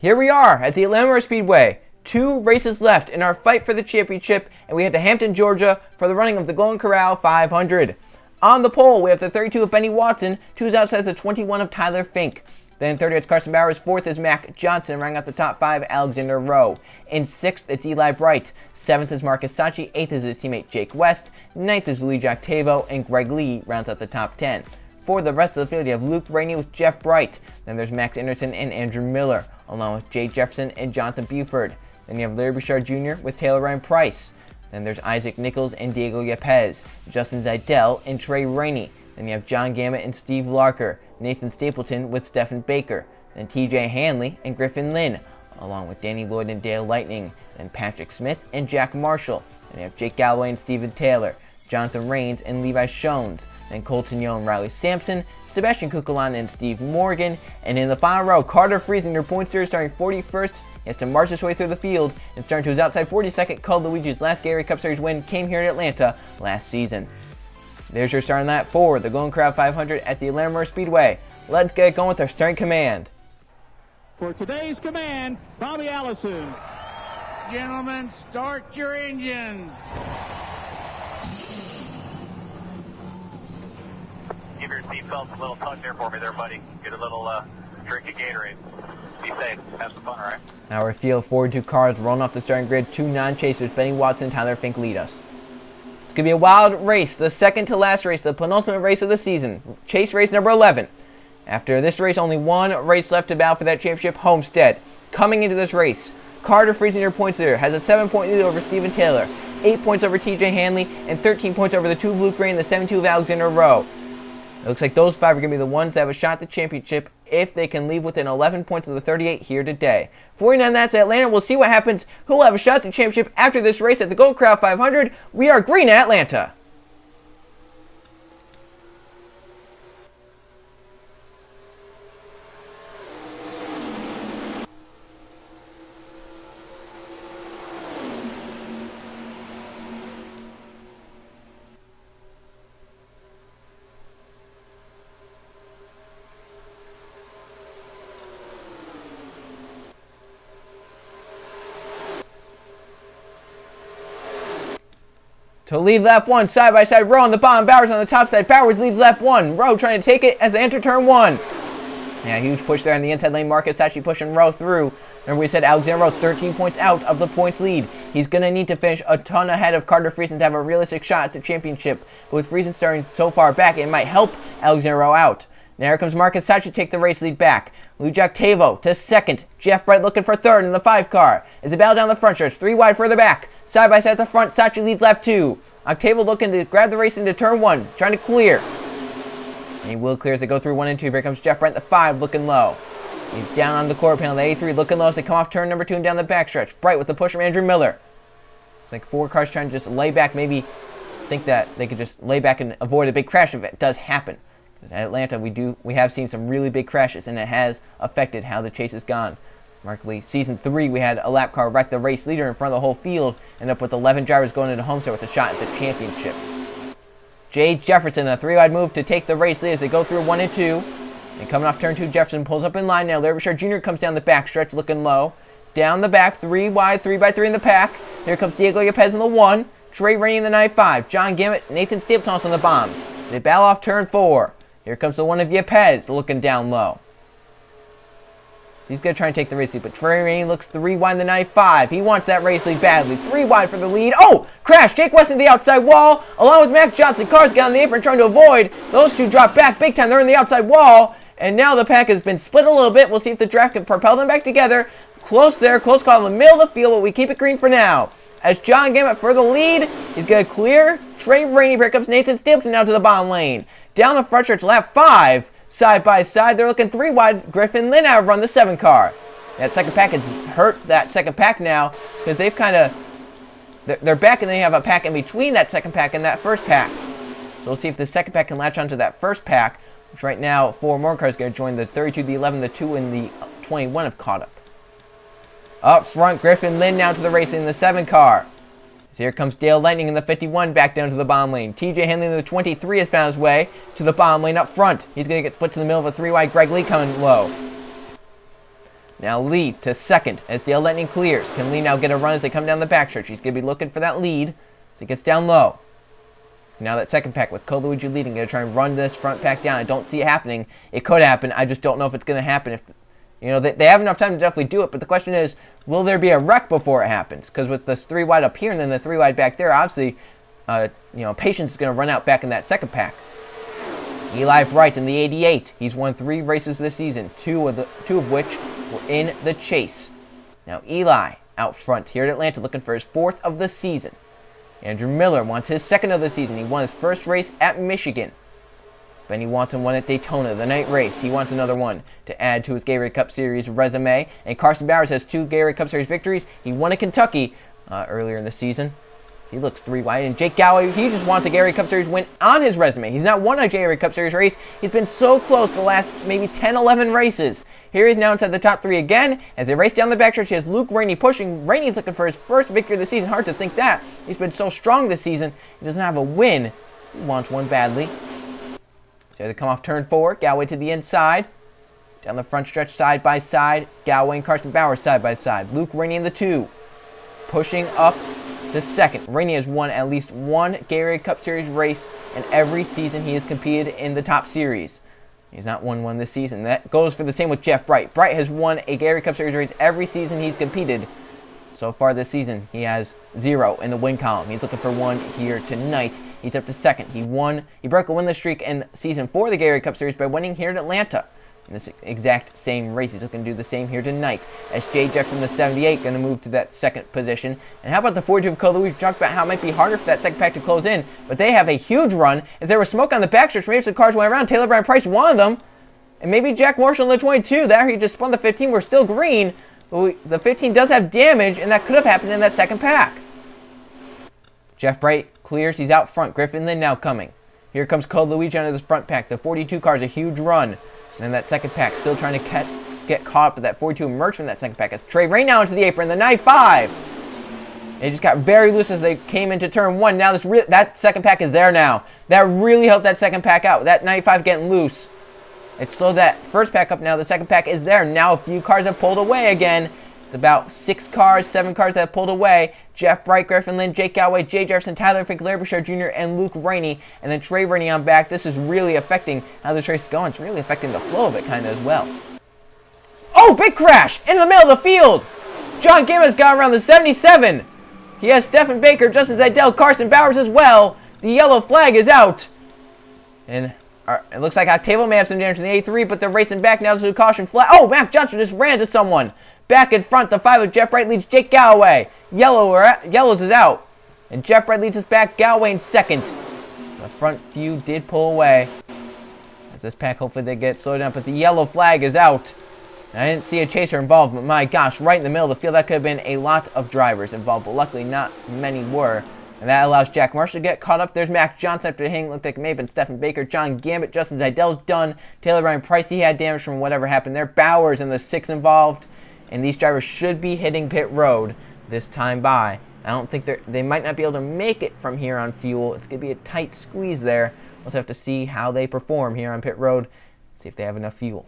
Here we are at the Atlanta Speedway. 2 races left in our fight for the championship, and we head to Hampton, Georgia for the running of the Golden Corral 500. On the pole, we have the 32 of Benny Watson, 2's outside the 21 of Tyler Fink. Then 30 it's Carson Bowers, 4th is Mac Johnson, rounding out the top 5, Alexander Rowe. In 6th, it's Eli Bright. 7th is Marcus Sachi, 8th is his teammate Jake West, 9th is Luigi Octavo, and Greg Lee rounds out the top 10. For the rest of the field, you have Luke Rainey with Jeff Bright. Then there's Max Anderson and Andrew Miller, along with Jay Jefferson and Jonathan Buford. Then you have Larry Bouchard Jr. with Taylor Ryan Price. Then there's Isaac Nichols and Diego Yepez, Justin Zidell and Trey Rainey. Then you have John Gammett and Steve Larker, Nathan Stapleton with Stephen Baker, then TJ Hanley and Griffin Lynn, along with Danny Lloyd and Dale Lightning, then Patrick Smith and Jack Marshall. Then you have Jake Galloway and Steven Taylor, Jonathan Rains and Levi Shones, then Colton Yo and Riley Sampson, Sebastian Kukulan and Steve Morgan. And in the final row, Carter Friesen, your point series, starting 41st. He has to march his way through the field and starting to his outside 42nd. Called Luigi's last Gatorade Cup Series win came here in Atlanta last season. There's your starting lineup for the Golden Corral 500 at the Atlanta Speedway. Let's get going with our starting command. For today's command, Bobby Allison. Gentlemen, start your engines. Give your seatbelts a little tug there for me there, buddy. Get a little drink of Gatorade. Be safe. Have some fun, all right? Our field, 42 cars rolling off the starting grid. 2 non-chasers, Benny Watson and Tyler Fink, lead us. It's going to be a wild race, the second to last race, the penultimate race of the season. Chase race number 11. After this race, only one race left to battle for that championship, Homestead. Coming into this race, Carter Friesen, your points leader, has a 7-point lead over Steven Taylor, 8 points over TJ Hanley, and 13 points over the 2 of Luke Ray and the 7-2 of Alexander Rowe. It looks like those 5 are going to be the ones that have a shot at the championship if they can leave within 11 points of the 38 here today. 49 that's Atlanta. We'll see what happens. Who will have a shot at the championship after this race at the Golden Corral 500. We are green at Atlanta. To lead lap 1, side-by-side Rowe on the bottom, Bowers on the top side. Bowers leads lap 1. Rowe trying to take it as they enter turn 1. Yeah, huge push there in the inside lane. Marcus actually pushing Rowe through. Remember we said Alexander Rowe 13 points out of the points lead. He's going to need to finish a ton ahead of Carter Friesen to have a realistic shot at the championship. But with Friesen starting so far back, it might help Alexander Rowe out. Now here comes Marcus Sachi to take the race lead back. Luigi Octavo to 2nd. Jeff Bright looking for 3rd in the 5 car. As they battle down the front stretch, 3 wide further back. Side by side at the front, Sachi leads lap 2. Octavo looking to grab the race into turn 1, trying to clear. And he will clear as they go through 1 and 2. Here comes Jeff Bright, the 5, looking low. He's down on the quarter panel, the A3 looking low as they come off turn number 2 and down the backstretch. Bright with the push from Andrew Miller. It's like 4 cars trying to just lay back, maybe think that they could just lay back and avoid a big crash if it does happen. Because at Atlanta, we have seen some really big crashes, and it has affected how the chase has gone. Remarkably, Season 3, we had a lap car wreck the race leader in front of the whole field, end up with 11 drivers going into Homestead with a shot at the championship. Jay Jefferson, a 3-wide move to take the race lead as they go through 1 and 2. And coming off turn 2, Jefferson pulls up in line now. Larry Bouchard Jr. comes down the back stretch looking low. Down the back, 3 wide, 3x3 in the pack. Here comes Diego Yepez in the 1. Trey Rainey in the 9.5. John Gammett, Nathan Stapleton on the bomb. They battle off turn 4. Here comes the 1 of Yepez looking down low. So he's going to try and take the race lead, but Trey Rainey looks 3 wide in the 9.5. He wants that race lead badly. 3 wide for the lead. Oh! Crash! Jake West in the outside wall, along with Max Johnson. Cars get on the apron trying to avoid. Those 2 drop back big time. They're in the outside wall, and now the pack has been split a little bit. We'll see if the draft can propel them back together. Close there. Close call in the middle of the field, but we keep it green for now. As John Gammett for the lead, he's going to clear. Trey Rainey, here comes Nathan Stapleton now to the bottom lane. Down the front stretch, lap 5. Side by side, they're looking 3 wide. Griffin Lynn outrun the 7 car. That second pack has hurt that second pack now because they've kind of, they're back and then you have a pack in between that second pack and that first pack. So we'll see if the second pack can latch onto that first pack, which right now 4 more cars going to join the 32, the 11, the 2, and the 21 have caught up. Up front, Griffin Lynn now to the race in the 7 car. So here comes Dale Lightning in the 51 back down to the bottom lane. TJ Hanley in the 23 has found his way to the bottom lane up front. He's going to get split to the middle of a 3 wide. Greg Lee coming low. Now Lee to second as Dale Lightning clears. Can Lee now get a run as they come down the backstretch? He's going to be looking for that lead as he gets down low. Now that second pack with Luigi leading, going to try and run this front pack down. I don't see it happening. It could happen. I just don't know if it's going to happen. If they have enough time to definitely do it, but the question is, will there be a wreck before it happens? Because with this 3 wide up here and then the 3 wide back there, obviously, patience is going to run out back in that second pack. Eli Bright in the 88. He's won 3 races this season, two of which were in the chase. Now Eli out front here at Atlanta looking for his 4th of the season. Andrew Miller wants his 2nd of the season. He won his first race at Michigan. Benny Watson won at Daytona, the night race. He wants another one to add to his Gatorade Cup Series resume. And Carson Bowers has 2 Gatorade Cup Series victories. He won at Kentucky earlier in the season. He looks 3 wide. And Jake Galloway, he just wants a Gatorade Cup Series win on his resume. He's not won a Gatorade Cup Series race. He's been so close the last maybe 10, 11 races. Here he's now inside the top 3 again. As they race down the backstretch, he has Luke Rainey pushing. Rainey's looking for his first victory of the season. Hard to think that. He's been so strong this season. He doesn't have a win. He wants one badly. So they come off turn 4. Galloway to the inside. Down the front stretch side by side. Galloway and Carson Bowers side by side. Luke Rainey in the 2. Pushing up to second. Rainey has won at least 1 Gatorade Cup Series race in every season he has competed in the top series. He's not won one this season. That goes for the same with Jeff Bright. Bright has won a Gatorade Cup Series race every season he's competed. So far this season, he has 0 in the win column. He's looking for 1 here tonight. He's up to second. He broke a winless streak in season 4 of the Gatorade Cup Series by winning here in Atlanta in this exact same race. He's looking to do the same here tonight. As Jay Jefferson, the 78, going to move to that second position. And how about the 42 of Cole? We've talked about how it might be harder for that second pack to close in, but they have a huge run. As there was smoke on the backstretch, maybe some cars went around. Taylor Bryan Price, one of them. And maybe Jack Marshall in the 22. There he just spun the 15. We're still green. But the 15 does have damage, and that could have happened in that second pack. Jeff Bright clears. He's out front. Griffin Lynn now coming. Here comes Cole Luigi under this front pack. The 42 car is a huge run. And then that second pack still trying to get caught up with that 42 emerged from that second pack. As Trey Rain now into the apron. The 95. It just got very loose as they came into turn 1. Now that second pack is there now. That really helped that second pack out. That 95 getting loose. It slowed that first pack up now. The second pack is there. Now a few cars have pulled away again. It's about 6 cars, 7 cars that have pulled away. Jeff Bright, Griffin Lynn, Jake Galloway, Jay Jefferson, Tyler Fink, Larry Bouchard Jr., and Luke Rainey. And then Trey Rainey on back. This is really affecting how this race is going. It's really affecting the flow of it kind of as well. Oh, big crash in the middle of the field. John Gimma's got around the 77. He has Stephen Baker, Justin Zidell, Carson Bowers as well. The yellow flag is out. And it looks like Octavio may have some damage in the A3, but they're racing back now to the caution flag. Oh, Mac Johnson just ran to someone. Back in front, the 5 of Jeff Bright leads Jake Galloway. Yellows is out. And Jeff Bright leads us back. Galloway in second. The front few did pull away. As this pack, hopefully they get slowed down. But the yellow flag is out. And I didn't see a chaser involved, but my gosh, right in the middle of the field, that could have been a lot of drivers involved. But luckily, not many were. And that allows Jack Marshall to get caught up. There's Mac Johnson after hitting. Looked like it may have been Stephen Baker. John Gambit, Justin Zidell's done. Taylor Bryan Price, he had damage from whatever happened there. Bowers and the 6 involved. And these drivers should be hitting pit road this time by. I don't think they might not be able to make it from here on fuel. It's going to be a tight squeeze there. We'll just have to see how they perform here on pit road. See if they have enough fuel.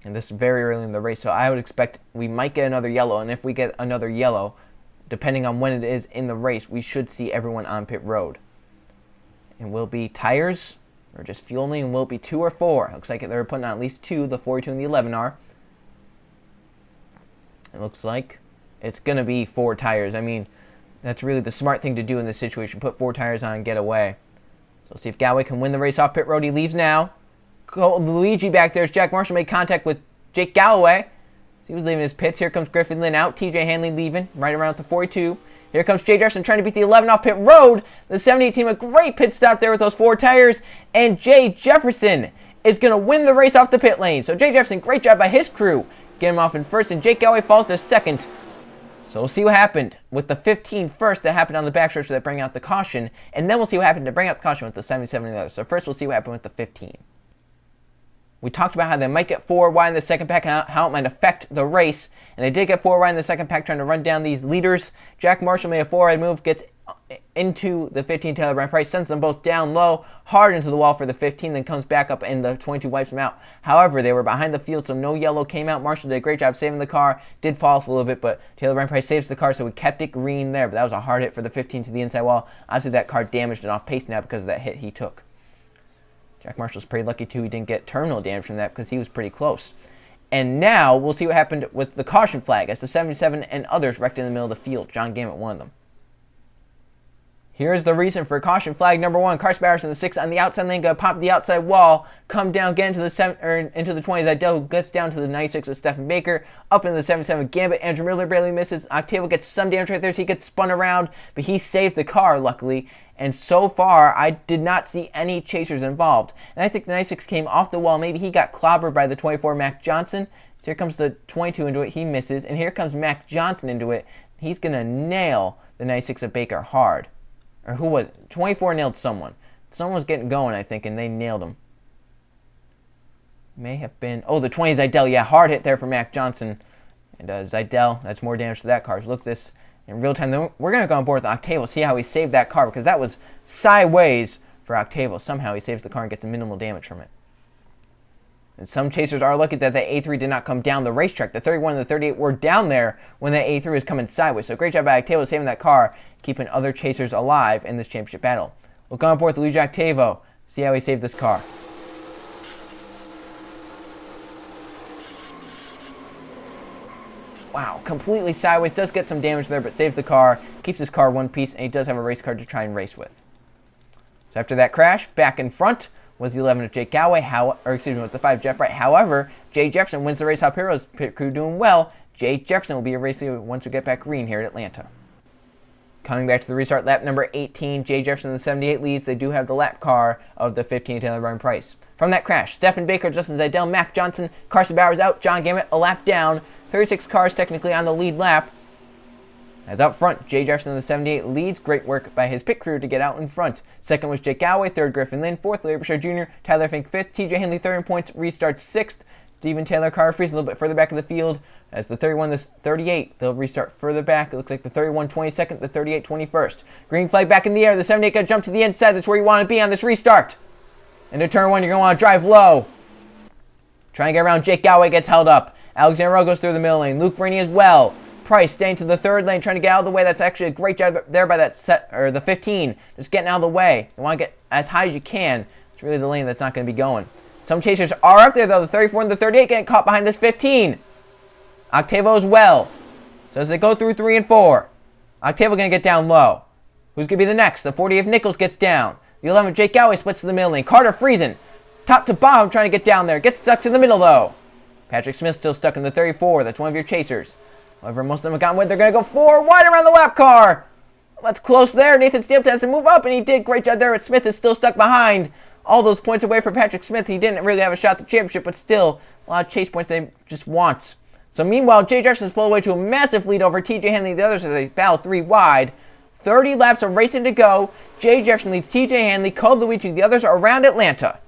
And this is very early in the race, so I would expect we might get another yellow. And if we get another yellow, depending on when it is in the race, we should see everyone on pit road. And will be tires or just fuel only, and will be 2 or 4. Looks like they're putting on at least 2. The 42 and the 11 are. It looks like it's going to be 4 tires. I mean, that's really the smart thing to do in this situation. Put 4 tires on and get away. So see if Galloway can win the race off pit road. He leaves now. Luigi back there as Jack Marshall made contact with Jake Galloway. He was leaving his pits. Here comes Griffin Lynn out. TJ Hanley leaving right around the 42. Here comes Jay Jefferson trying to beat the 11 off pit road. The 78 team, a great pit stop there with those 4 tires. And Jay Jefferson is going to win the race off the pit lane. So Jay Jefferson, great job by his crew. Get him off in first, and Jake Galloway falls to second. So we'll see what happened with the 15 first that happened on the backstretch that bring out the caution, and then we'll see what happened to bring out the caution with the 77 and the other. So first we'll see what happened with the 15. We talked about how they might get 4 wide in the second pack, how it might affect the race, and they did get 4 wide in the second pack trying to run down these leaders. Jack Marshall made a 4 wide move, gets into the 15 Taylor Brand Price, sends them both down low, hard into the wall for the 15, then comes back up and the 22 wipes them out. However, they were behind the field, so no yellow came out. Marshall did a great job saving the car, did fall off a little bit, but Taylor Brand Price saves the car, so we kept it green there. But that was a hard hit for the 15 to the inside wall. Obviously, that car damaged and off pace now because of that hit he took. Jack Marshall's pretty lucky, too. He didn't get terminal damage from that because he was pretty close. And now we'll see what happened with the caution flag as the 77 and others wrecked in the middle of the field. John Gamet, one of them. Here's the reason for caution flag number 1. Carson Bowers in the 6 on the outside lane, gonna pop the outside wall, come down, get into the into the 20s. Idell gets down to the 96 of Stephen Baker, up into the 77 Gambit. Andrew Miller barely misses. Octavio gets some damage right there, so he gets spun around, but he saved the car, luckily. And so far, I did not see any chasers involved. And I think the 96 came off the wall. Maybe he got clobbered by the 24 Mac Johnson. So here comes the 22 into it. He misses. And here comes Mac Johnson into it. He's going to nail the 96 of Baker hard. Or who was it? 24 nailed someone. Someone was getting going, I think, and they nailed him. May have been... Oh, the 20 is Idell. Yeah, hard hit there for Mac Johnson. And Zidell, that's more damage to that car. So look at this in real time. Then we're going to go on board with Octavio, see how he saved that car, because that was sideways for Octavio. Somehow he saves the car and gets minimal damage from it. And some chasers are lucky that the A3 did not come down the racetrack. The 31 and the 38 were down there when that A3 was coming sideways. So great job by Octavio saving that car, keeping other chasers alive in this championship battle. We'll go on board with Luigi Octavio, see how he saved this car. Wow, completely sideways, does get some damage there, but saves the car, keeps his car one piece, and he does have a race car to try and race with. So after that crash, back in front was the 11 of Jake Galloway, with the 5 Jeff Wright. However, Jay Jefferson wins the race. Hop Heroes pit crew doing well. Jay Jefferson will be a race leader once we get back green here at Atlanta. Coming back to the restart, lap number 18, Jay Jefferson in the 78 leads. They do have the lap car of the 15 Taylor Bryan Price. From that crash, Stephen Baker, Justin Zidell, Mac Johnson, Carson Bowers out, John Gamet a lap down. 36 cars technically on the lead lap. As up front, Jay Jefferson in the 78 leads. Great work by his pit crew to get out in front. Second was Jake Galloway. Third, Griffin Lynn. Fourth, Larry Bouchard Jr. Tyler Fink fifth. TJ Henley third in points. Restarts sixth. Stephen Taylor car frees a little bit further back of the field. As the 31, the 38, they'll restart further back. It looks like the 31 22nd, the 38 21st. Green flag back in the air. The 78 got to jump to the inside. That's where you want to be on this restart. Into turn 1, you're going to want to drive low. Trying to get around. Jake Galloway gets held up. Alexander Rowe goes through the middle lane. Luke Rainey as well. Price staying to the third lane, trying to get out of the way. That's actually a great job there by that the 15. Just getting out of the way. You want to get as high as you can. It's really the lane that's not going to be going. Some chasers are up there, though. The 34 and the 38 getting caught behind this 15. Octavio as well. So as they go through 3 and 4, Octavio going to get down low. Who's going to be the next? The 40 of Nichols gets down. The 11 Jake Galloway splits to the middle lane. Carter Friesen, top to bottom, trying to get down there. Gets stuck to the middle, though. Patrick Smith still stuck in the 34. That's one of your chasers. However, most of them have gotten wet. They're going to go 4 wide around the lap car. That's close there. Nathan Stapleton has to move up, and he did. Great job there, but Smith is still stuck behind. All those points away from Patrick Smith. He didn't really have a shot at the championship, but still, a lot of chase points they just wants. So meanwhile, Jay Jefferson's pulled away to a massive lead over TJ Henley. The others as they battle 3 wide. 30 laps of racing to go. Jay Jefferson leads TJ Henley, Cole Luigi. The others are around Atlanta.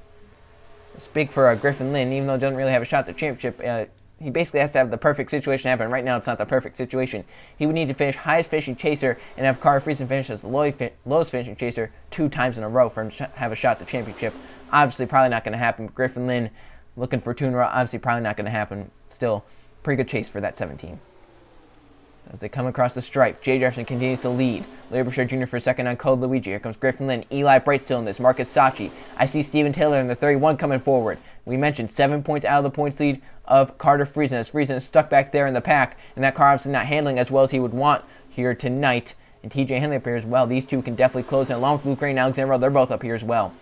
It's big for Griffin Lynn, even though he doesn't really have a shot at the championship. He basically has to have the perfect situation happen. Right now, it's not the perfect situation. He would need to finish highest finishing chaser and have Carter Friesen finish as the lowest finishing chaser 2 times in a row for him to have a shot at the championship. Obviously, probably not going to happen. Griffin Lynn looking for 2 in a row. Obviously, probably not going to happen. Still, pretty good chase for that 17. As they come across the stripe, Jay Jefferson continues to lead. Larry Bouchard Jr. for second on Code Luigi. Here comes Griffin Lynn. Eli Bright still in this. Marcus Sachi. I see Steven Taylor in the 31 coming forward. We mentioned 7 points out of the points lead of Carter Friesen. As Friesen is stuck back there in the pack, and that car obviously not handling as well as he would want here tonight. And TJ Henley up here as well. These two can definitely close in. Along with Luke Rain and Alexander Rowe, they're both up here as well.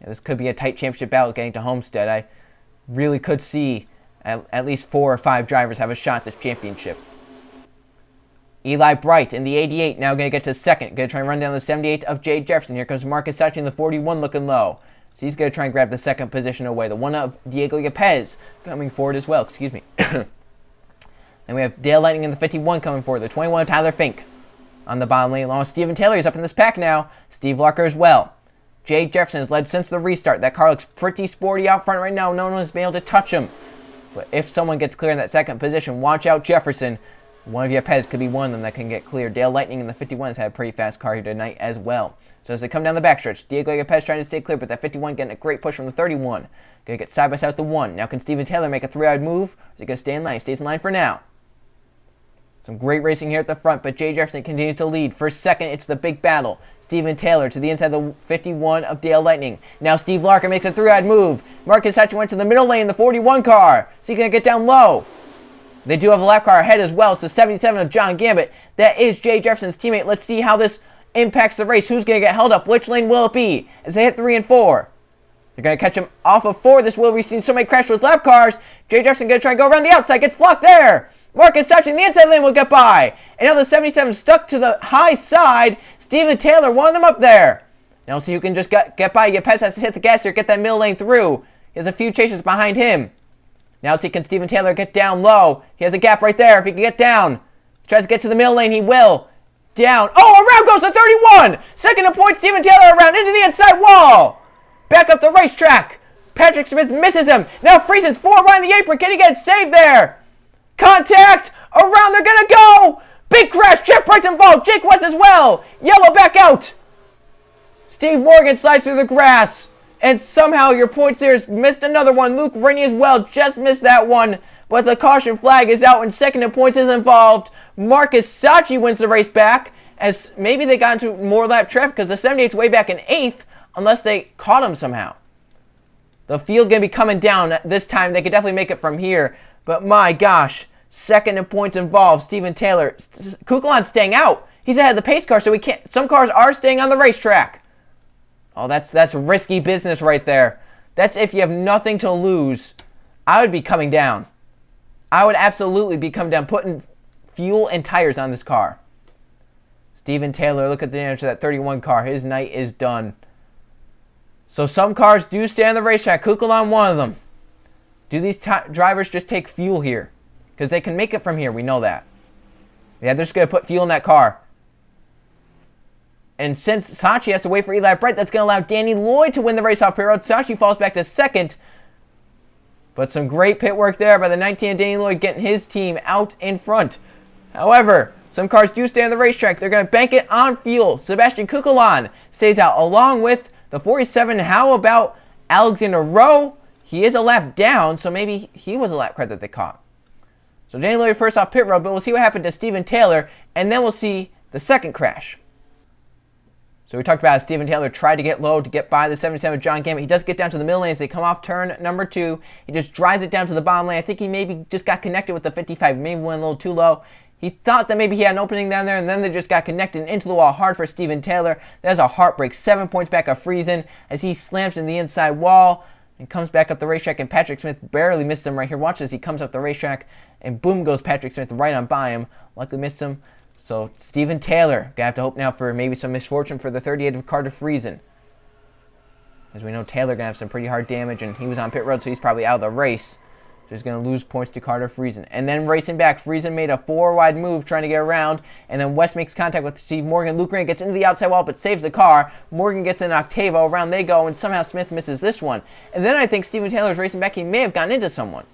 Yeah, this could be a tight championship battle getting to Homestead. I really could see at least 4 or 5 drivers have a shot at this championship. Eli Bright in the 88, now going to get to second. Going to try and run down the 78 of Jay Jefferson. Here comes Marcus Sachi in the 41 looking low. So he's going to try and grab the second position away. The one of Diego Yepez coming forward as well. Excuse me. Then we have Dale Lightning in the 51 coming forward. The 21 of Tyler Fink on the bottom lane. Along with Steven Taylor. He's up in this pack now. Steve Larker as well. Jay Jefferson has led since the restart. That car looks pretty sporty out front right now. No one has been able to touch him. But if someone gets clear in that second position, watch out Jefferson. One of Yepes could be one of them that can get clear. Dale Lightning in the 51 has had a pretty fast car here tonight as well. So as they come down the backstretch, Diego Yepes trying to stay clear, but that 51 getting a great push from the 31. Going to get side by side with the 1. Now can Steven Taylor make a 3-wide move? Or is he going to stay in line? He stays in line for now. Some great racing here at the front, but Jay Jefferson continues to lead. For second, it's the big battle. Steven Taylor to the inside of the 51 of Dale Lightning. Now Steve Larkin makes a 3-wide move. Marcus Hatch went to the middle lane, the 41 car. Is he going to get down low? They do have a lap car ahead as well. It's the 77 of John Gambit. That is Jay Jefferson's teammate. Let's see how this impacts the race. Who's going to get held up? Which lane will it be? As they hit 3 and 4. They're going to catch him off of 4. This will be seen so many crash with lap cars. Jay Jefferson going to try and go around the outside. Gets blocked there. Marcus touching the inside lane will get by. And now the 77 stuck to the high side. Steven Taylor, one of them up there. Now we'll see who can just get by. Yepes has to hit the gas here, get that middle lane through. He has a few chasers behind him. Now let's see, can Steven Taylor get down low? He has a gap right there. If he can get down, he tries to get to the middle lane, he will. Down. Oh, around goes the 31. Second to point, Steven Taylor around into the inside wall. Back up the racetrack. Patrick Smith misses him. Now Friesen's 4 behind the apron. Can he get saved there? Contact. Around they're going to go. Big crash. Jeff Bright's involved. Jake West as well. Yellow back out. Steve Morgan slides through the grass. And somehow your point series missed another one. Luke Rainey as well just missed that one. But the caution flag is out and second in points is involved. Marcus Sachi wins the race back. As maybe they got into more lap traffic because the 78's way back in 8th. Unless they caught him somehow. The field going to be coming down this time. They could definitely make it from here. But my gosh. Second in points involved. Steven Taylor. Kukulon's staying out. He's ahead of the pace car so we can't. Some cars are staying on the racetrack. Oh, that's risky business right there. That's if you have nothing to lose. I would be coming down. I would absolutely be coming down, putting fuel and tires on this car. Steven Taylor, look at the damage to that 31 car. His night is done. So some cars do stay on the racetrack. Kukulon, one of them. Do these drivers just take fuel here? Because they can make it from here. We know that. Yeah, they're just going to put fuel in that car. And since Sachi has to wait for Eli Bright, that's going to allow Danny Lloyd to win the race off pit road. Sachi falls back to second. But some great pit work there by the 19 Danny Lloyd getting his team out in front. However, some cars do stay on the racetrack. They're going to bank it on fuel. Sebastian Kukulon stays out along with the 47. How about Alexander Rowe? He is a lap down, so maybe he was a lap credit that they caught. So Danny Lloyd first off pit road, but we'll see what happened to Steven Taylor, and then we'll see the second crash. So we talked about how Steven Taylor tried to get low to get by the 77 John Gambit. He does get down to the middle lane as they come off turn number 2. He just drives it down to the bottom lane. I think he maybe just got connected with the 55. Maybe went a little too low. He thought that maybe he had an opening down there, and then they just got connected into the wall hard for Steven Taylor. That's a heartbreak. 7 points back of Friesen as he slams in the inside wall and comes back up the racetrack, and Patrick Smith barely missed him right here. Watch as he comes up the racetrack, and boom goes Patrick Smith right on by him. Luckily missed him. So Steven Taylor, gonna have to hope now for maybe some misfortune for the 38 of Carter Friesen. As we know, Taylor gonna have some pretty hard damage, and he was on pit road, so he's probably out of the race. So he's gonna lose points to Carter Friesen. And then racing back, Friesen made a 4-wide move trying to get around, and then West makes contact with Steve Morgan. Luke Grant gets into the outside wall, but saves the car. Morgan gets in Octavo, around they go, and somehow Smith misses this one. And then I think Steven Taylor's racing back. He may have gotten into someone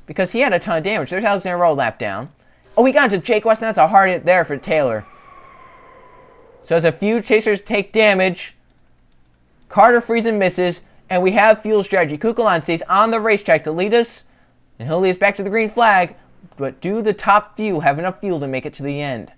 because he had a ton of damage. There's Alexander Rowe lap down. Oh, he got into Jake West, and that's a hard hit there for Taylor. So as a few chasers take damage, Carter Friesen misses, and we have fuel strategy. Kukulon stays on the racetrack to lead us, and he'll lead us back to the green flag. But do the top few have enough fuel to make it to the end?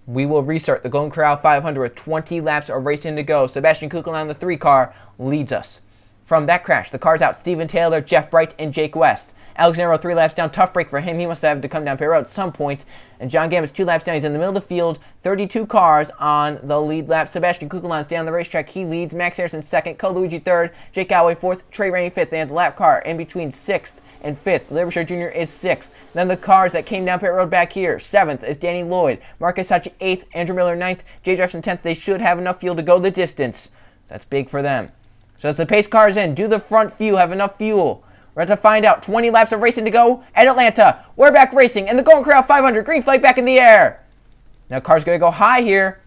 We will restart the Golden Corral 500 with 20 laps of racing to go. Sebastian Kukulon, the 3 car, leads us. From that crash, the cars out, Steven Taylor, Jeff Bright, and Jake West. Alexander 3 laps down, tough break for him. He must have to come down pit road at some point. And John Gambit's 2 laps down. He's in the middle of the field. 32 cars on the lead lap. Sebastian Kukulon stay on the racetrack. He leads. Max Harrison 2nd. Coluigi 3rd. Jake Galloway 4th. Trey Rainey 5th. They have the lap car in between 6th and 5th. Libershire Jr. is 6th. Then the cars that came down pit road back here. 7th is Danny Lloyd. Marcus Sachi 8th. Andrew Miller 9th. Jay Jefferson 10th. They should have enough fuel to go the distance. That's big for them. So as the pace cars in, do the front few have enough fuel? We're about to find out. 20 laps of racing to go at Atlanta. We're back racing, and the Golden Corral 500. Green flag back in the air. Now car's going to go high here.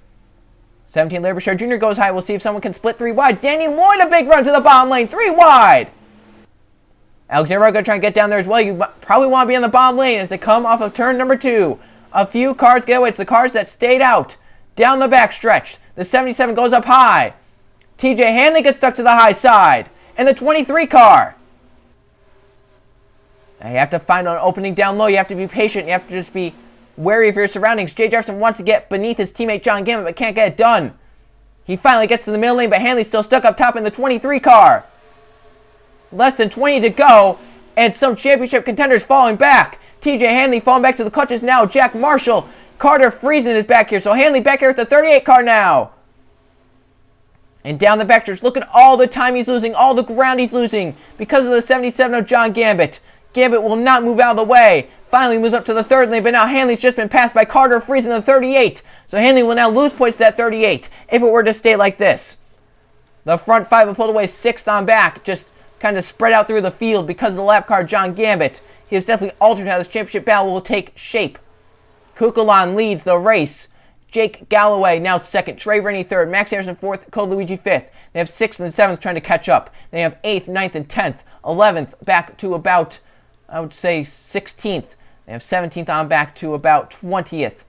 17 Libershire Jr. goes high. We'll see if someone can split 3 wide. Danny Lloyd, a big run to the bottom lane. 3 wide. Alexander going to try and get down there as well. You probably want to be on the bottom lane as they come off of turn number 2. A few cars get away. It's the cars that stayed out. Down the back stretch. The 77 goes up high. TJ Hanley gets stuck to the high side. And the 23 car. Now you have to find an opening down low. You have to be patient. You have to just be wary of your surroundings. Jay Jefferson wants to get beneath his teammate John Gambit, but can't get it done. He finally gets to the middle lane, but Hanley's still stuck up top in the 23 car. Less than 20 to go, and some championship contenders falling back. TJ Hanley falling back to the clutches now. Jack Marshall. Carter Friesen is back here, so Hanley back here with the 38 car now. And down the backstretch, look at all the time he's losing, all the ground he's losing because of the 77 of John Gambit. Gambit will not move out of the way. Finally moves up to the third lane, but now Hanley's just been passed by Carter Friesen, the 38. So Hanley will now lose points to that 38 if it were to stay like this. The front five have pulled away 6th on back, just kind of spread out through the field because of the lap car John Gambit. He has definitely altered how this championship battle will take shape. Kukulon leads the race. Jake Galloway now 2nd. Trey Rennie 3rd. Max Harrison 4th. Code Luigi 5th. They have 6th and 7th trying to catch up. They have 8th, 9th, and 10th. 11th back to about, I would say, 16th. They have 17th on back to about 20th.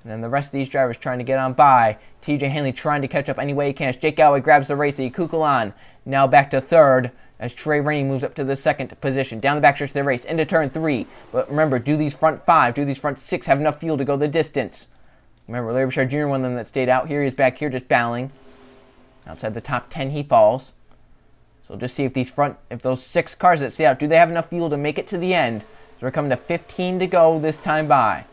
And then the rest of these drivers trying to get on by. TJ Hanley trying to catch up any way he can. As Jake Galloway grabs the race. Kukulon now back to 3rd. As Trey Rennie moves up to the 2nd position. Down the backstretch of the race, into turn 3. But remember, do these front 5, do these front 6 have enough fuel to go the distance? Remember, Larry Bouchard Jr., one of them that stayed out here. He's back here just battling. Outside the top 10, he falls. So we'll just see if if those 6 cars that stay out, do they have enough fuel to make it to the end? So we're coming to 15 to go this time by.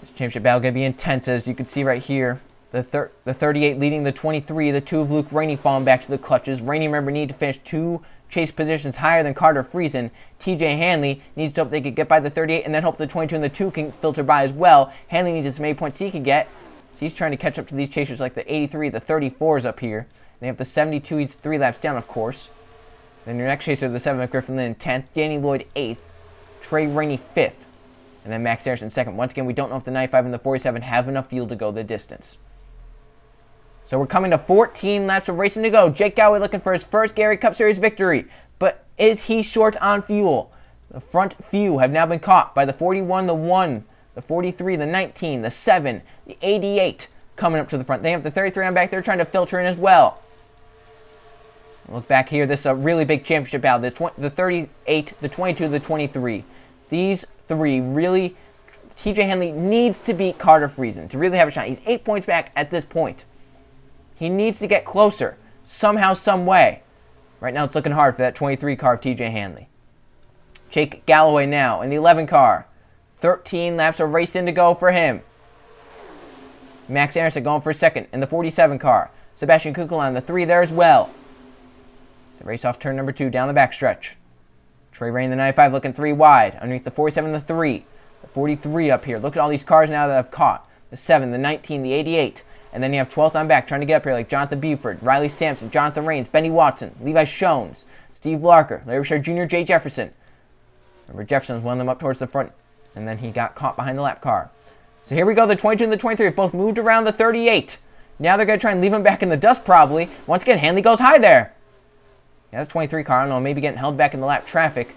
This championship battle going to be intense, as you can see right here. The 38 leading the 23. The 2 of Luke Rainey falling back to the clutches. Rainey, remember, need to finish 2 chase positions higher than Carter Friesen. TJ Hanley needs to hope they could get by the 38 and then hope the 22 and the 2 can filter by as well. Hanley needs as many points he can get. So he's trying to catch up to these chasers like the 83, the 34s up here. They have the 72, he's 3 laps down, of course. Then your next chaser, the 7 of Griffin Lynn, 10th. Danny Lloyd, 8th. Trey Rainey, 5th. And then Max Harrison, 2nd. Once again, we don't know if the 95 and the 47 have enough fuel to go the distance. So we're coming to 14 laps of racing to go. Jake Galloway looking for his first Gary Cup Series victory. But is he short on fuel? The front few have now been caught by the 41, the 1, the 43, the 19, the 7, the 88 coming up to the front. They have the 33 on back. They're trying to filter in as well. Look back here. This is a really big championship battle. The 38, the 22, the 23. These 3 really... TJ Hanley needs to beat Carter Friesen to really have a shot. He's 8 points back at this point. He needs to get closer, somehow, some way. Right now it's looking hard for that 23 car of TJ Hanley. Jake Galloway now in the 11 car. 13 laps of racing to go for him. Max Anderson going for 2nd in the 47 car. Sebastian Kukulon, the 3 there as well. The race off turn number 2 down the backstretch. Trey Rain, the 95, looking 3 wide. Underneath the 47, the 3. The 43 up here. Look at all these cars now that I've caught. The 7, the 19, the 88. And then you have 12th on back trying to get up here like Jonathan Buford, Riley Sampson, Jonathan Rains, Benny Watson, Levi Shones, Steve Larker, Larry Bouchard Jr., Jay Jefferson. Remember, Jefferson was one of them up towards the front, and then he got caught behind the lap car. So here we go, the 22 and the 23 have both moved around the 38. Now they're going to try and leave him back in the dust probably. Once again, Hanley goes high there. Yeah, that's 23 car, I don't know, maybe getting held back in the lap traffic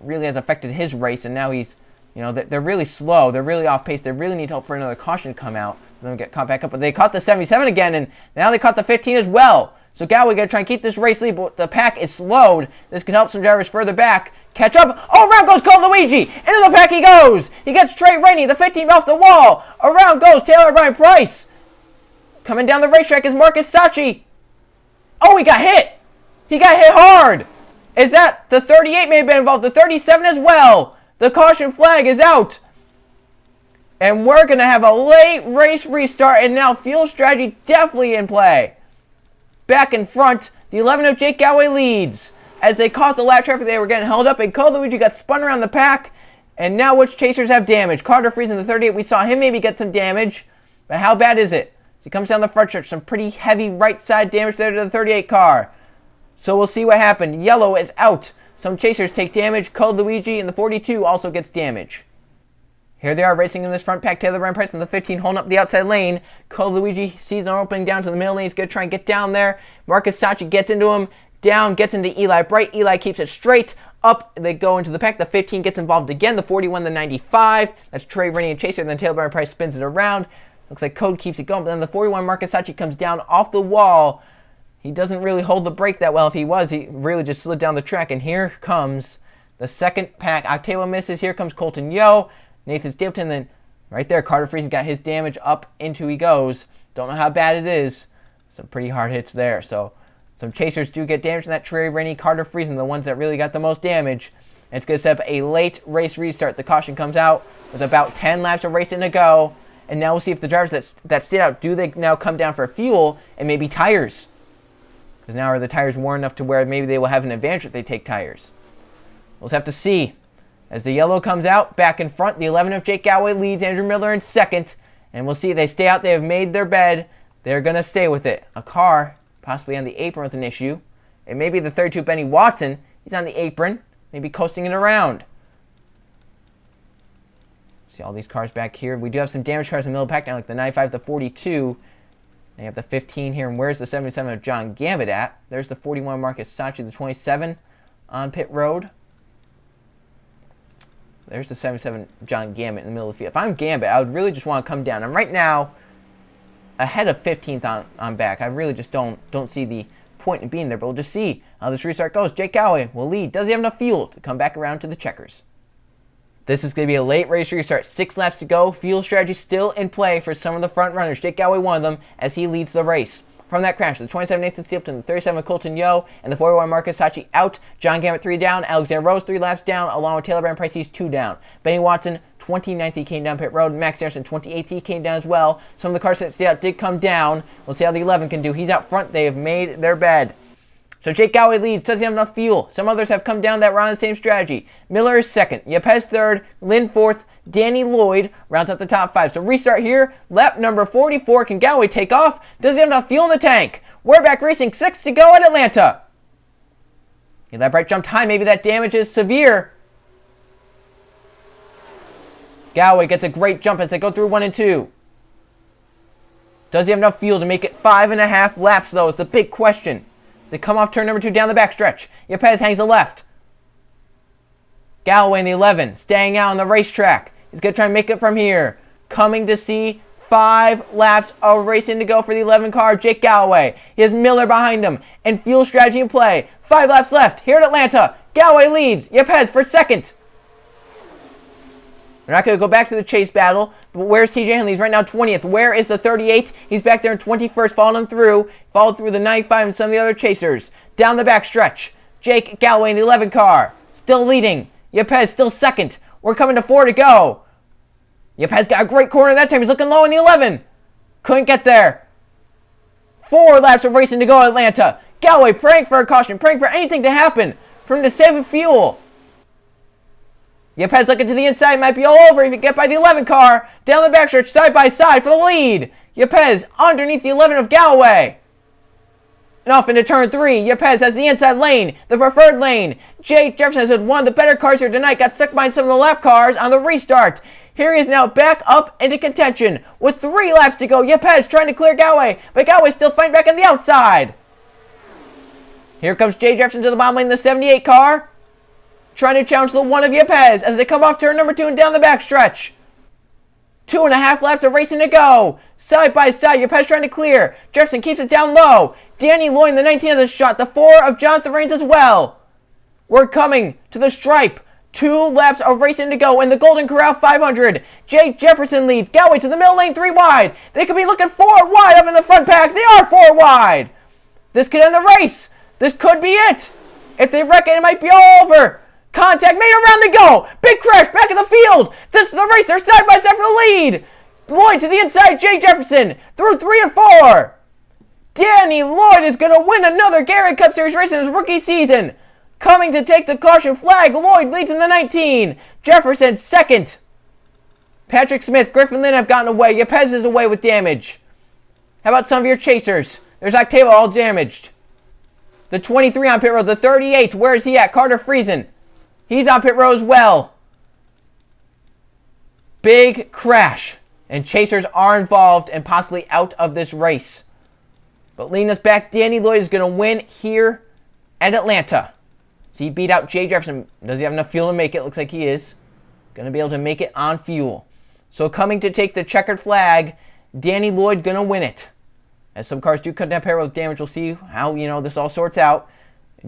really has affected his race, and now he's, you know, they're really slow, they're really off pace, they really need help for another caution to come out. Then get caught back up, but they caught the 77 again, and now they caught the 15 as well. So Galloway got to try and keep this race lead, but the pack is slowed. This could help some drivers further back catch up. Oh, around goes Cole Luigi. Into the pack he goes. He gets Trey Rainey, the 15 off the wall. Around goes Taylor Brian Price. Coming down the racetrack is Marcus Sachi. Oh, he got hit. He got hit hard. Is that the 38 may have been involved? The 37 as well. The caution flag is out. And we're going to have a late race restart, and now fuel strategy definitely in play. Back in front, the 11 of Jake Galloway leads. As they caught the lap traffic, they were getting held up, and Cole Luigi got spun around the pack. And now which chasers have damage? Carter Friesen, the 38, we saw him maybe get some damage. But how bad is it? As he comes down the front stretch, some pretty heavy right side damage there to the 38 car. So we'll see what happened. Yellow is out. Some chasers take damage. Cole Luigi in the 42 also gets damage. Here they are racing in this front pack. Taylor Brand Price in the 15 holding up the outside lane. Cole Luigi sees an opening down to the middle lane. He's going to try and get down there. Marcus Sachi gets into him. Down, gets into Eli Bright. Eli keeps it straight. Up they go into the pack. The 15 gets involved again. The 41, the 95. That's Trey, Rennie, and Chaser. And then Taylor Byron Price spins it around. Looks like Code keeps it going. But then the 41, Marcus Sachi, comes down off the wall. He doesn't really hold the brake that well. If he was, he really just slid down the track. And here comes the second pack. Octavo misses. Here comes Colton Yo. Nathan Stapleton. Then right there, Carter Friesen got his damage up into he goes. Don't know how bad it is. Some pretty hard hits there. So some chasers do get damage in that Trey, Rennie, Carter Friesen, the ones that really got the most damage. And it's going to set up a late race restart. The caution comes out with about 10 laps of racing to go. And now we'll see if the drivers that stayed out, do they now come down for fuel and maybe tires? Because now are the tires worn enough to where maybe they will have an advantage if they take tires? We'll just have to see. As the yellow comes out, back in front, the 11 of Jake Galloway leads, Andrew Miller in second. And we'll see, they stay out, they have made their bed. They're going to stay with it. A car possibly on the apron with an issue. It may be the 32 Benny Watson. He's on the apron, maybe coasting it around. See all these cars back here. We do have some damaged cars in the middle of the pack now, like the 95, the 42. They have the 15 here, and where's the 77 of John Gambit at? There's the 41 Marcus Sachi, the 27 on pit road. There's the 77 John Gambit in the middle of the field. If I'm Gambit, I would really just want to come down. And right now, ahead of 15th on back. I really just don't see the point in being there, but we'll just see how this restart goes. Jake Galloway will lead. Does he have enough fuel to come back around to the checkers? This is going to be a late race restart. 6 laps to go. Fuel strategy still in play for some of the front runners. Jake Galloway, one of them, as he leads the race. From that crash, the 27 Nathan Stapleton, the 37 Colton Yo, and the 41 Marcus Sachi out. John Gambit 3 down. Alexander Rose 3 laps down, along with Taylor Brand Price, he's 2 down. Benny Watson, 29th, he came down pit road. Max Anderson, 28th, he came down as well. Some of the cars that stayed out did come down. We'll see how the 11 can do. He's out front. They have made their bed. So Jake Galloway leads. Does he have enough fuel? Some others have come down that were on the same strategy. Miller is second. Yepes third. Lynn fourth. Danny Lloyd rounds out the top 5. So restart here. Lap number 44. Can Galloway take off? Does he have enough fuel in the tank? We're back racing. 6 to go at Atlanta. That right jumped high. Maybe that damage is severe. Galloway gets a great jump as they go through 1 and 2. Does he have enough fuel to make it 5.5 laps, though, is the big question. As they come off turn number 2 down the backstretch. Yepes hangs a left. Galloway in the 11, staying out on the racetrack. He's going to try and make it from here. Coming to see 5 laps of racing to go for the 11 car, Jake Galloway. He has Miller behind him, and fuel strategy in play. 5 laps left here at Atlanta. Galloway leads. Yepes for second. We're not going to go back to the chase battle, but where's TJ Henley? He's right now 20th. Where is the 38? He's back there in 21st, following him through. Followed through the 95 and some of the other chasers. Down the back stretch. Jake Galloway in the 11 car. Still leading. Yepes still second. We're coming to 4 to go. Yepes got a great corner that time. He's looking low in the 11. Couldn't get there. 4 laps of racing to go at Atlanta. Galloway praying for a caution, praying for anything to happen for him to save fuel. Yepes looking to the inside, might be all over if you get by the 11 car. Down the backstretch, side by side for the lead. Yepes underneath the 11 of Galloway. And off into turn 3. Yepes has the inside lane, the preferred lane. Jake Jefferson has had one of the better cars here tonight. Got stuck behind some of the lap cars on the restart. Here he is now back up into contention with 3 laps to go. Yepes trying to clear Galloway, but Galloway still fighting back on the outside. Here comes Jay Jefferson to the bottom lane, the 78 car. Trying to challenge the 1 of Yepes as they come off turn number 2 and down the backstretch. 2.5 laps of racing to go. Side by side, Yepes trying to clear. Jefferson keeps it down low. Danny Lloyd, the 19 has a shot. The 4 of Jonathan Rains as well. We're coming to the stripe. 2 laps of racing to go in the Golden Corral 500. Jake Jefferson leads. Galloway to the middle lane, 3 wide. They could be looking 4 wide up in the front pack. They are 4 wide. This could end the race. This could be it. If they wreck it, it might be all over. Contact made around they go. Big crash back in the field. This is the race. They're side by side for the lead. Lloyd to the inside. Jay Jefferson through 3 and 4. Danny Lloyd is going to win another Gatorade Cup Series race in his rookie season. Coming to take the caution flag. Lloyd leads in the 19. Jefferson second. Patrick Smith, Griffin Lynn have gotten away. Yepes is away with damage. How about some of your chasers? There's Octavo all damaged. The 23 on pit road. The 38. Where is he at? Carter Friesen. He's on pit road as well. Big crash. And chasers are involved and possibly out of this race. But leading us back, Danny Lloyd is going to win here at Atlanta. So he beat out Jay Jefferson. Does he have enough fuel to make it? Looks like he is. Going to be able to make it on fuel. So coming to take the checkered flag, Danny Lloyd going to win it. As some cars do cut down payroll with damage, we'll see how, this all sorts out.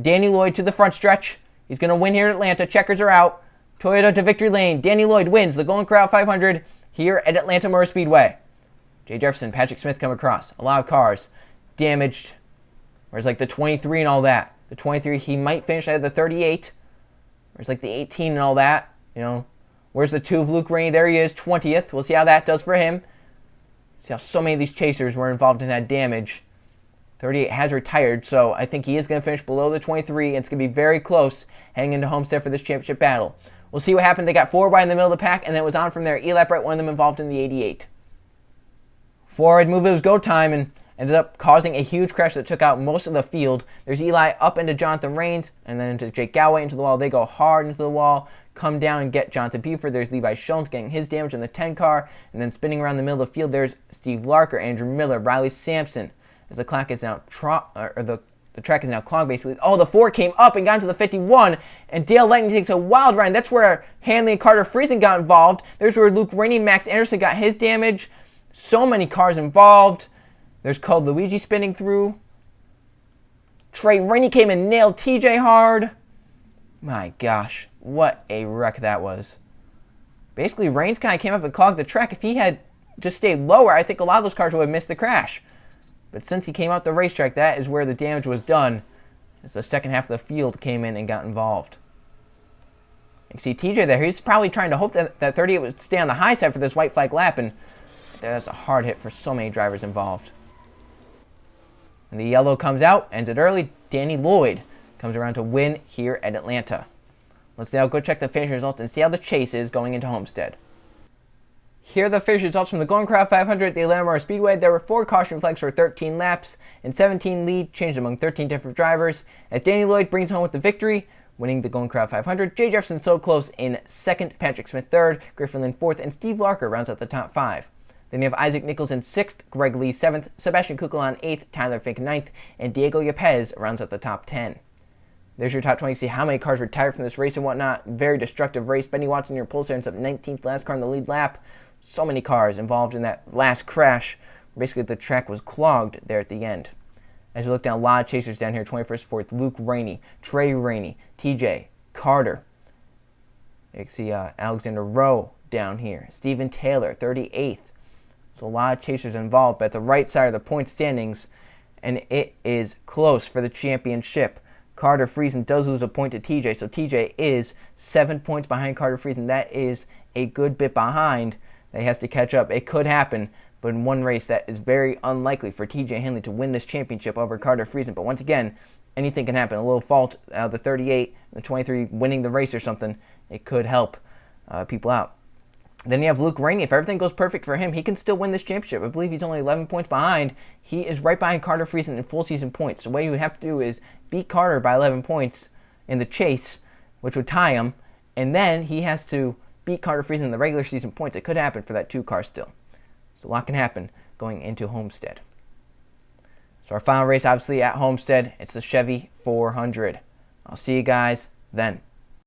Danny Lloyd to the front stretch. He's going to win here at Atlanta. Checkers are out. Toyota to victory lane. Danny Lloyd wins the Golden Corral 500 here at Atlanta Motor Speedway. Jay Jefferson, Patrick Smith come across. A lot of cars damaged. Whereas like the 23 and all that. The 23, he might finish at the 38. Whereas like the 18 and all that. Where's the 2 of Luke Rainey? There he is, 20th. We'll see how that does for him. See how so many of these chasers were involved in that damage. 38 has retired, so I think he is going to finish below the 23. And it's going to be very close heading into Homestead for this championship battle. We'll see what happened. They got 4 wide in the middle of the pack, and then it was on from there. Eli Brett, one of them involved in the 88. Forward move, it was go time, and ended up causing a huge crash that took out most of the field. There's Eli up into Jonathan Rains, and then into Jake Galloway into the wall. They go hard into the wall, come down and get Jonathan Buford. There's Levi Schoens getting his damage in the 10 car, and then spinning around the middle of the field, there's Steve Larker, Andrew Miller, Riley Sampson. As the clock is now the track is now clogged, basically. Oh, the 4 came up and got into the 51, and Dale Lightning takes a wild ride. That's where Hanley and Carter Friesen got involved. There's where Luke Rainey and Max Anderson got his damage. So many cars involved. There's Code Luigi spinning through. Trey Rainey came and nailed TJ hard. My gosh, what a wreck that was. Basically, Rains kind of came up and clogged the track. If he had just stayed lower, I think a lot of those cars would have missed the crash. But since he came out the racetrack, that is where the damage was done, as the second half of the field came in and got involved. You can see TJ there. He's probably trying to hope that 38 would stay on the high side for this white flag lap, and that's a hard hit for so many drivers involved. And the yellow comes out, ends it early. Danny Lloyd comes around to win here at Atlanta. Let's now go check the finish results and see how the chase is going into Homestead. Here are the finish results from the Golden Corral 500 at the Atlanta Motor Speedway. There were 4 caution flags for 13 laps, and 17 lead changed among 13 different drivers, as Danny Lloyd brings home with the victory, winning the Golden Corral 500. Jay Jefferson so close in 2nd, Patrick Smith 3rd, Griffin Lynn 4th, and Steve Larker rounds out the top 5. Then you have Isaac Nichols in 6th, Greg Lee 7th, Sebastian Kukulon 8th, Tyler Fink 9th, and Diego Yepes rounds out the top 10. There's your top 20. See how many cars retired from this race and whatnot. Very destructive race. Benny Watson, your pole ends up 19th, last car in the lead lap. So many cars involved in that last crash. Basically, the track was clogged there at the end. As you look down, a lot of chasers down here. 21st, 4th, Luke Rainey, Trey Rainey, TJ, Carter. You can see Alexander Rowe down here. Stephen Taylor, 38th. So a lot of chasers involved, but at the right side of the point standings, and it is close for the championship. Carter Friesen does lose a point to TJ, so TJ is 7 points behind Carter Friesen. That is a good bit behind. That he has to catch up. It could happen, but in one race that is very unlikely for TJ Hanley to win this championship over Carter Friesen. But once again, anything can happen. A little fault out of the 38, the 23 winning the race or something, it could help people out. Then you have Luke Rainey. If everything goes perfect for him, he can still win this championship. I believe he's only 11 points behind. He is right behind Carter Friesen in full season points. So what you have to do is beat Carter by 11 points in the chase, which would tie him, and then he has to beat Carter Friesen in the regular season points. It could happen for that 2 car still. So a lot can happen going into Homestead. So our final race, obviously, at Homestead. It's the Chevy 400. I'll see you guys then.